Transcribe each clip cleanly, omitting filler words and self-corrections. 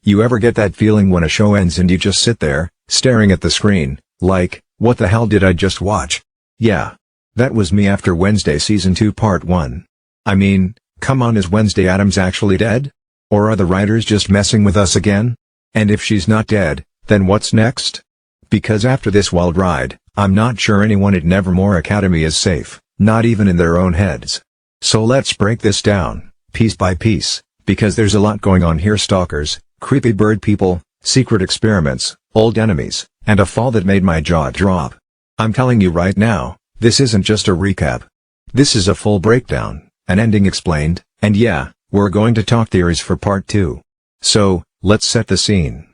You ever get that feeling when a show ends and you just sit there, staring at the screen, like, what the hell did I just watch? Yeah. That was me after Wednesday Season 2 Part 1. I mean, come on, is Wednesday Addams actually dead? Or are the writers just messing with us again? And if she's not dead, then what's next? Because after this wild ride, I'm not sure anyone at Nevermore Academy is safe, not even in their own heads. So let's break this down, piece by piece, because there's a lot going on here: stalkers, creepy bird people, secret experiments, old enemies, and a fall that made my jaw drop. I'm telling you right now, this isn't just a recap. This is a full breakdown, an ending explained, and yeah, we're going to talk theories for part 2. So, let's set the scene.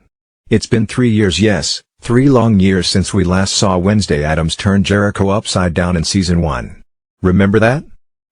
It's been 3 years, yes, 3 long years since we last saw Wednesday Addams turn Jericho upside down in Season 1. Remember that?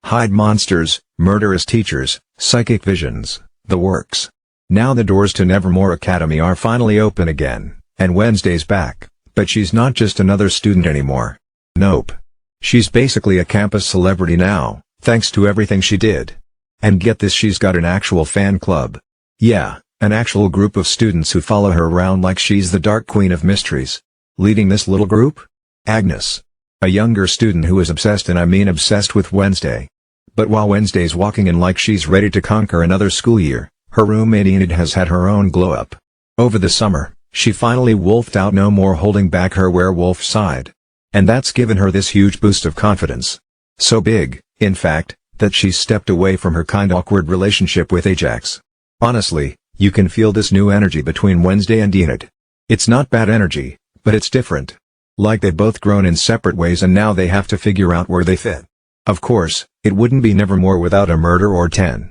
Hide monsters, murderous teachers, psychic visions, the works. Now the doors to Nevermore Academy are finally open again, and Wednesday's back, but she's not just another student anymore. Nope. She's basically a campus celebrity now, thanks to everything she did. And get this, she's got an actual fan club. Yeah, an actual group of students who follow her around like she's the Dark Queen of Mysteries. Leading this little group? Agnes. A younger student who is obsessed, and I mean obsessed, with Wednesday. But while Wednesday's walking in like she's ready to conquer another school year, her roommate Enid has had her own glow-up. Over the summer, she finally wolfed out, no more holding back her werewolf side. And that's given her this huge boost of confidence. So big, in fact, that she's stepped away from her kinda awkward relationship with Ajax. Honestly, you can feel this new energy between Wednesday and Enid. It's not bad energy, but it's different. Like they've both grown in separate ways and now they have to figure out where they fit. Of course, it wouldn't be Nevermore without a murder or 10.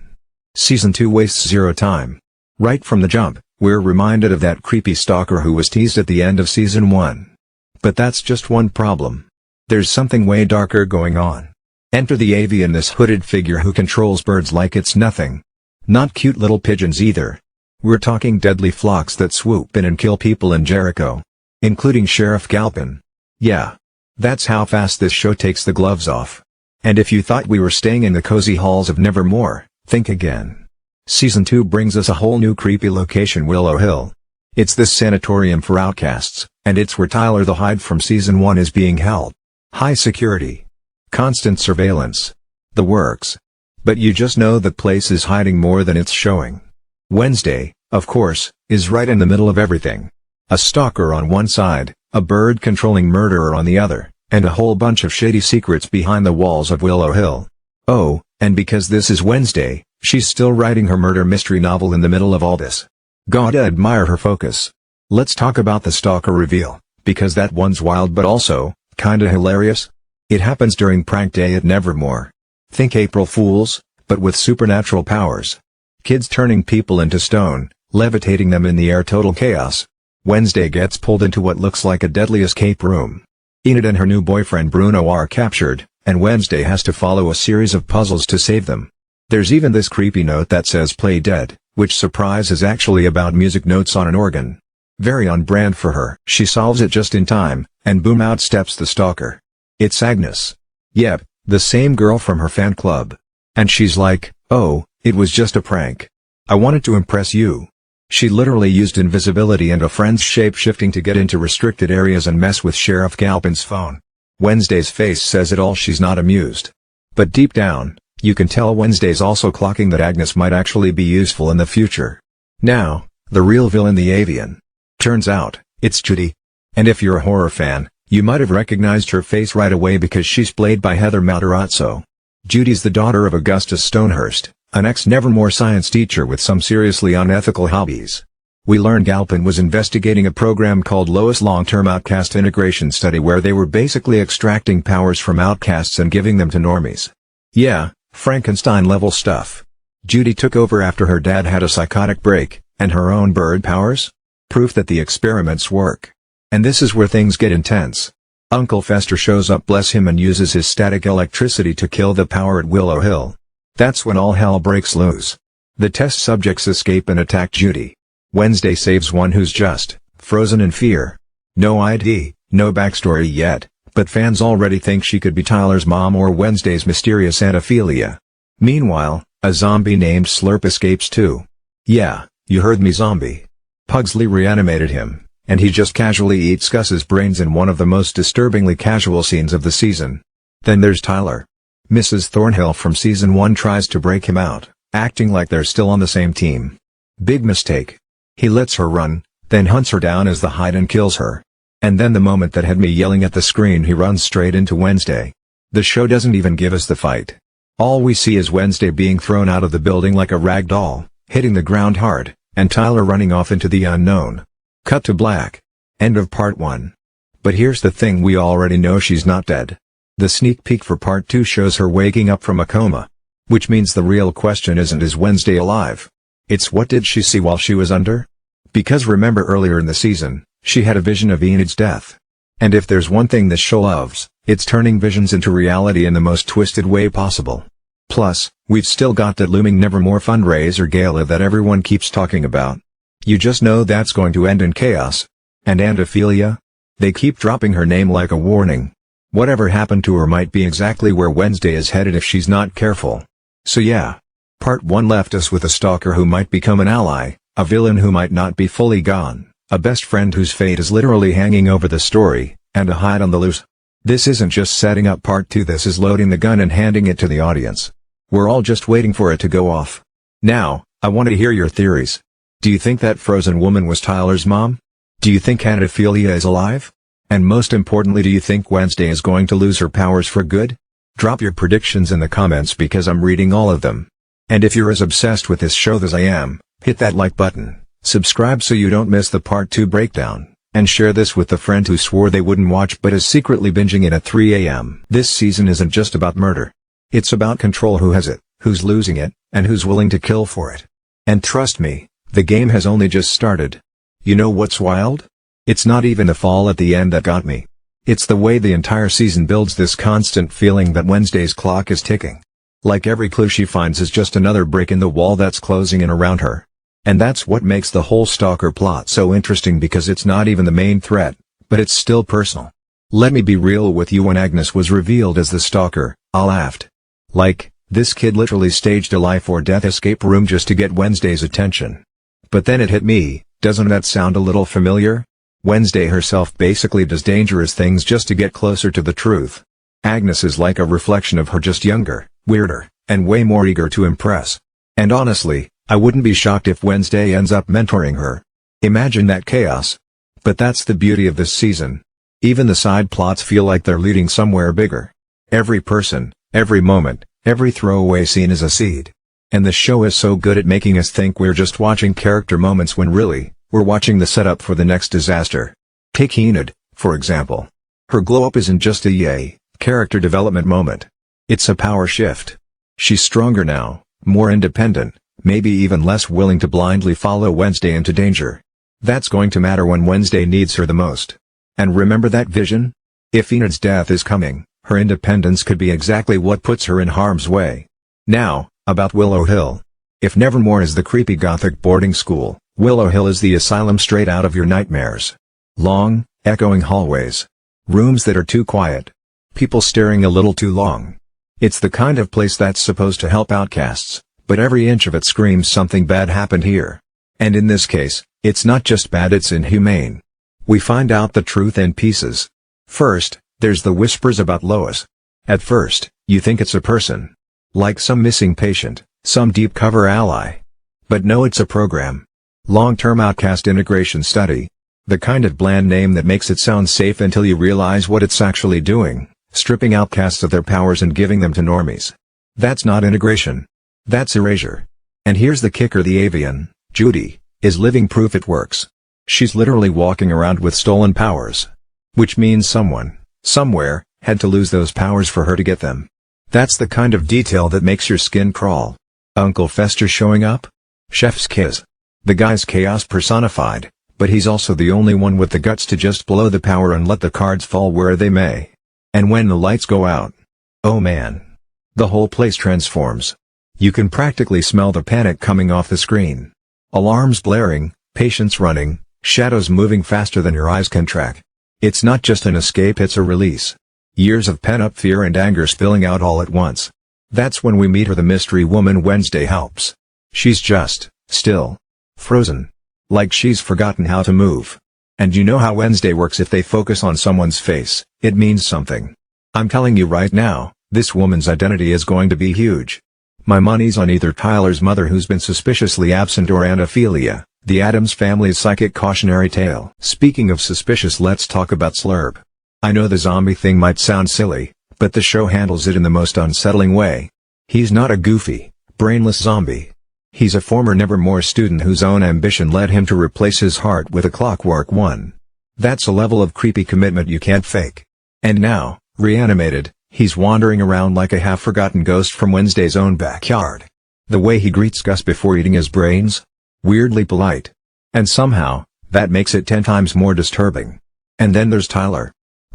Season 2 wastes zero time. Right from the jump, we're reminded of that creepy stalker who was teased at the end of Season 1. But that's just one problem. There's something way darker going on. Enter the avian, this hooded figure who controls birds like it's nothing. Not cute little pigeons either. We're talking deadly flocks that swoop in and kill people in Jericho. Including Sheriff Galpin. Yeah. That's how fast this show takes the gloves off. And if you thought we were staying in the cozy halls of Nevermore, think again. Season 2 brings us a whole new creepy location: Willow Hill. It's this sanatorium for outcasts, and it's where Tyler the Hyde from Season 1 is being held. High security. Constant surveillance. The works. But you just know the place is hiding more than it's showing. Wednesday, of course, is right in the middle of everything. A stalker on one side, a bird-controlling murderer on the other, and a whole bunch of shady secrets behind the walls of Willow Hill. Oh, and because this is Wednesday, she's still writing her murder mystery novel in the middle of all this. Gotta admire her focus. Let's talk about the stalker reveal, because that one's wild but also, kinda hilarious. It happens during prank day at Nevermore. Think April Fools, but with supernatural powers. Kids turning people into stone, levitating them in the air, total chaos. Wednesday gets pulled into what looks like a deadly escape room. Enid and her new boyfriend Bruno are captured, and Wednesday has to follow a series of puzzles to save them. There's even this creepy note that says "Play Dead," which, surprise, is actually about music notes on an organ. Very on brand for her. She solves it just in time, and boom, out steps the stalker. It's Agnes. Yep, the same girl from her fan club. And she's like, "Oh, it was just a prank. I wanted to impress you." She literally used invisibility and a friend's shape-shifting to get into restricted areas and mess with Sheriff Galpin's phone. Wednesday's face says it all: she's not amused. But deep down, you can tell Wednesday's also clocking that Agnes might actually be useful in the future. Now, the real villain, the avian. Turns out, it's Judy. And if you're a horror fan, you might have recognized her face right away because she's played by Heather Matarazzo. Judy's the daughter of Augustus Stonehurst, an ex-Nevermore science teacher with some seriously unethical hobbies. We learn Galpin was investigating a program called Lois Long-Term Outcast Integration Study, where they were basically extracting powers from outcasts and giving them to normies. Yeah, Frankenstein-level stuff. Judy took over after her dad had a psychotic break, and her own bird powers? Proof that the experiments work. And this is where things get intense. Uncle Fester shows up, bless him, and uses his static electricity to kill the power at Willow Hill. That's when all hell breaks loose. The test subjects escape and attack Judy. Wednesday saves one who's just frozen in fear. No ID, no backstory yet, but fans already think she could be Tyler's mom or Wednesday's mysterious Aunt Ophelia. Meanwhile, a zombie named Slurp escapes too. Yeah, you heard me, zombie. Pugsley reanimated him, and he just casually eats Gus's brains in one of the most disturbingly casual scenes of the season. Then there's Tyler. Mrs. Thornhill from season 1 tries to break him out, acting like they're still on the same team. Big mistake. He lets her run, then hunts her down as the hide and kills her. And then the moment that had me yelling at the screen, he runs straight into Wednesday. The show doesn't even give us the fight. All we see is Wednesday being thrown out of the building like a rag doll, hitting the ground hard, and Tyler running off into the unknown. Cut to black. End of part 1. But here's the thing, we already know she's not dead. The sneak peek for part 2 shows her waking up from a coma. Which means the real question isn't is Wednesday alive? It's what did she see while she was under? Because remember earlier in the season, she had a vision of Enid's death. And if there's one thing this show loves, it's turning visions into reality in the most twisted way possible. Plus, we've still got that looming Nevermore fundraiser gala that everyone keeps talking about. You just know that's going to end in chaos. And Aunt Ophelia? They keep dropping her name like a warning. Whatever happened to her might be exactly where Wednesday is headed if she's not careful. So yeah. Part 1 left us with a stalker who might become an ally, a villain who might not be fully gone, a best friend whose fate is literally hanging over the story, and a hide on the loose. This isn't just setting up part 2, this is loading the gun and handing it to the audience. We're all just waiting for it to go off. Now, I want to hear your theories. Do you think that frozen woman was Tyler's mom? Do you think Aunt Ophelia is alive? And most importantly, do you think Wednesday is going to lose her powers for good? Drop your predictions in the comments because I'm reading all of them. And if you're as obsessed with this show as I am, hit that like button, subscribe so you don't miss the part 2 breakdown, and share this with the friend who swore they wouldn't watch but is secretly binging it at 3 a.m. This season isn't just about murder. It's about control, who has it, who's losing it, and who's willing to kill for it. And trust me, the game has only just started. You know what's wild? It's not even the fall at the end that got me. It's the way the entire season builds this constant feeling that Wednesday's clock is ticking. Like every clue she finds is just another brick in the wall that's closing in around her. And that's what makes the whole stalker plot so interesting, because it's not even the main threat, but it's still personal. Let me be real with you, when Agnes was revealed as the stalker, I laughed. Like, this kid literally staged a life or death escape room just to get Wednesday's attention. But then it hit me, doesn't that sound a little familiar? Wednesday herself basically does dangerous things just to get closer to the truth. Agnes is like a reflection of her, just younger, weirder, and way more eager to impress. And honestly, I wouldn't be shocked if Wednesday ends up mentoring her. Imagine that chaos. But that's the beauty of this season. Even the side plots feel like they're leading somewhere bigger. Every person, every moment, every throwaway scene is a seed. And the show is so good at making us think we're just watching character moments when really, we're watching the setup for the next disaster. Take Enid, for example. Her glow-up isn't just a yay character development moment. It's a power shift. She's stronger now, more independent, maybe even less willing to blindly follow Wednesday into danger. That's going to matter when Wednesday needs her the most. And remember that vision? If Enid's death is coming, her independence could be exactly what puts her in harm's way. Now, about Willow Hill. If Nevermore is the creepy gothic boarding school, Willow Hill is the asylum straight out of your nightmares. Long, echoing hallways. Rooms that are too quiet. People staring a little too long. It's the kind of place that's supposed to help outcasts, but every inch of it screams something bad happened here. And in this case, it's not just bad, it's inhumane. We find out the truth in pieces. First, there's the whispers about Lois. At first, you think it's a person. Like some missing patient, some deep cover ally. But no, it's a program. Long-term outcast integration study. The kind of bland name that makes it sound safe until you realize what it's actually doing, stripping outcasts of their powers and giving them to normies. That's not integration. That's erasure. And here's the kicker, the avian, Judy, is living proof it works. She's literally walking around with stolen powers. Which means someone, somewhere, had to lose those powers for her to get them. That's the kind of detail that makes your skin crawl. Uncle Fester showing up? Chef's kiss. The guy's chaos personified, but he's also the only one with the guts to just blow the power and let the cards fall where they may. And when the lights go out, oh man, the whole place transforms. You can practically smell the panic coming off the screen. Alarms blaring, patients running, shadows moving faster than your eyes can track. It's not just an escape, it's a release. Years of pent-up fear and anger spilling out all at once. That's when we meet her, the mystery woman Wednesday helps. She's just, still, frozen. Like she's forgotten how to move. And you know how Wednesday works: if they focus on someone's face, it means something. I'm telling you right now, this woman's identity is going to be huge. My money's on either Tyler's mother, who's been suspiciously absent, or Aunt Ophelia, the Addams family's psychic cautionary tale. Speaking of suspicious, let's talk about Slurp. I know the zombie thing might sound silly, but the show handles it in the most unsettling way. He's not a goofy, brainless zombie. He's a former Nevermore student whose own ambition led him to replace his heart with a clockwork one. That's a level of creepy commitment you can't fake. And now, reanimated, he's wandering around like a half-forgotten ghost from Wednesday's own backyard. The way he greets Gus before eating his brains? Weirdly polite. And somehow, that makes it 10 times more disturbing. And then there's Tyler.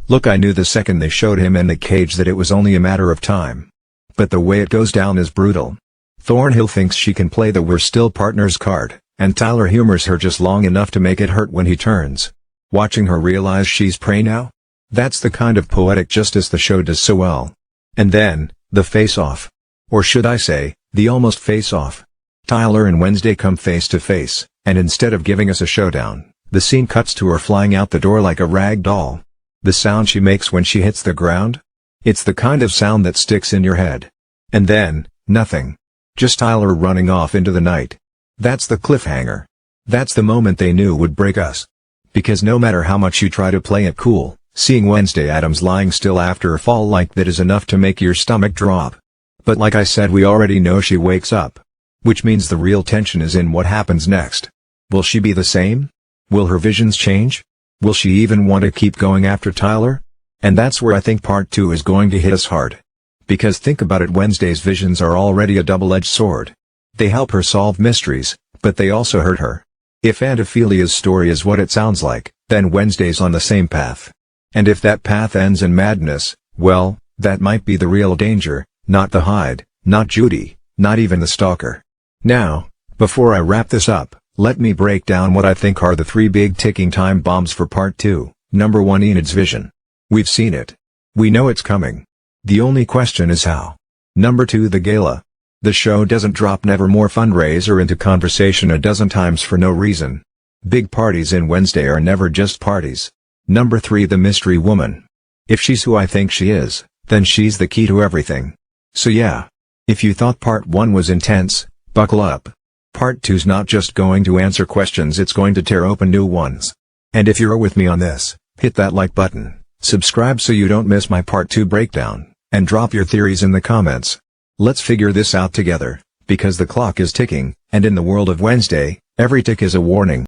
Look, I knew the second they showed him in the cage that it was only a matter of time. But the way it goes down is brutal. Thornhill thinks she can play the "we're still partners" card, and Tyler humors her just long enough to make it hurt when he turns. Watching her realize she's prey now? That's the kind of poetic justice the show does so well. And then, the face-off. Or should I say, the almost face-off. Tyler and Wednesday come face to face, and instead of giving us a showdown, the scene cuts to her flying out the door like a rag doll. The sound she makes when she hits the ground? It's the kind of sound that sticks in your head. And then, nothing. Just Tyler running off into the night. That's the cliffhanger. That's the moment they knew would break us. Because no matter how much you try to play it cool, seeing Wednesday Addams lying still after a fall like that is enough to make your stomach drop. But like I said, we already know she wakes up. Which means the real tension is in what happens next. Will she be the same? Will her visions change? Will she even want to keep going after Tyler? And that's where I think part 2 is going to hit us hard. Because think about it, Wednesday's visions are already a double-edged sword. They help her solve mysteries, but they also hurt her. If Aunt Ophelia's story is what it sounds like, then Wednesday's on the same path. And if that path ends in madness, well, that might be the real danger, not the Hyde, not Judy, not even the stalker. Now, before I wrap this up, let me break down what I think are the 3 big ticking time bombs for part 2. Number 1, Enid's vision. We've seen it. We know it's coming. The only question is how. Number 2, the gala. The show doesn't drop Nevermore fundraiser into conversation a dozen times for no reason. Big parties in Wednesday are never just parties. Number 3, the mystery woman. If she's who I think she is, then she's the key to everything. So yeah. If you thought part 1 was intense, buckle up. Part 2's not just going to answer questions, it's going to tear open new ones. And if you're with me on this, hit that like button, subscribe so you don't miss my part 2 breakdown, and drop your theories in the comments. Let's figure this out together, because the clock is ticking, and in the world of Wednesday, every tick is a warning.